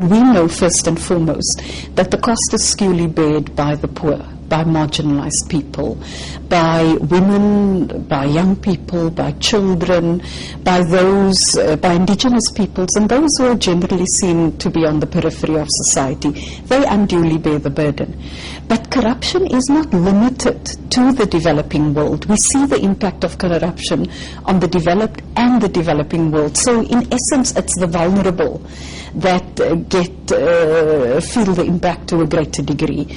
We know first and foremost that the cost is skewly bared by the poor, by marginalized people, by women, by young people, by children, by those, by indigenous peoples, and those who are generally seen to be on the periphery of society. They unduly bear the burden. But corruption is not limited to the developing world. We see the impact of corruption on the developed and the developing world. So in essence, it's the vulnerable that feel the impact to a greater degree.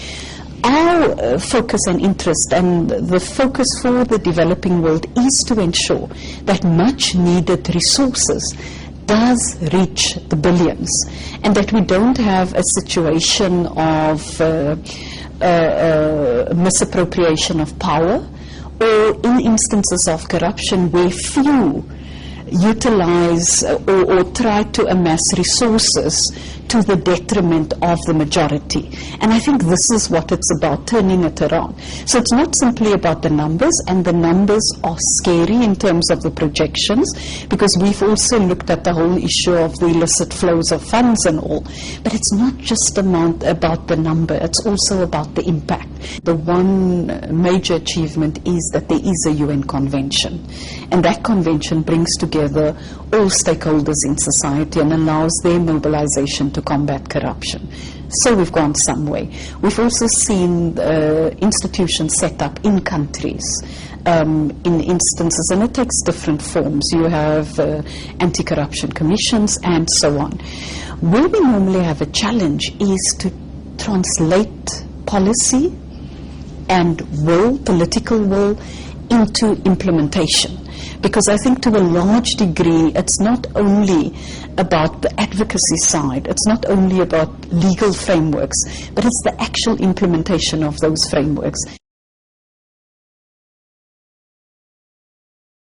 Our focus and interest, and the focus for the developing world, is to ensure that much needed resources does reach the billions, and that we don't have a situation of misappropriation of power, or in instances of corruption where few utilize or try to amass resources to the detriment of the majority. And I think this is what it's about, turning it around. So it's not simply about the numbers, and the numbers are scary in terms of the projections, because we've also looked at the whole issue of the illicit flows of funds and all. But it's not just about the number, it's also about the impact. The one major achievement is that there is a UN convention, and that convention brings together all stakeholders in society and allows their mobilization to combat corruption. So we've gone some way. We've also seen institutions set up in countries, in instances, and it takes different forms. You have anti-corruption commissions and so on. Where we normally have a challenge is to translate policy and political will, into implementation. Because I think to a large degree, it's not only about the advocacy side, it's not only about legal frameworks, but it's the actual implementation of those frameworks.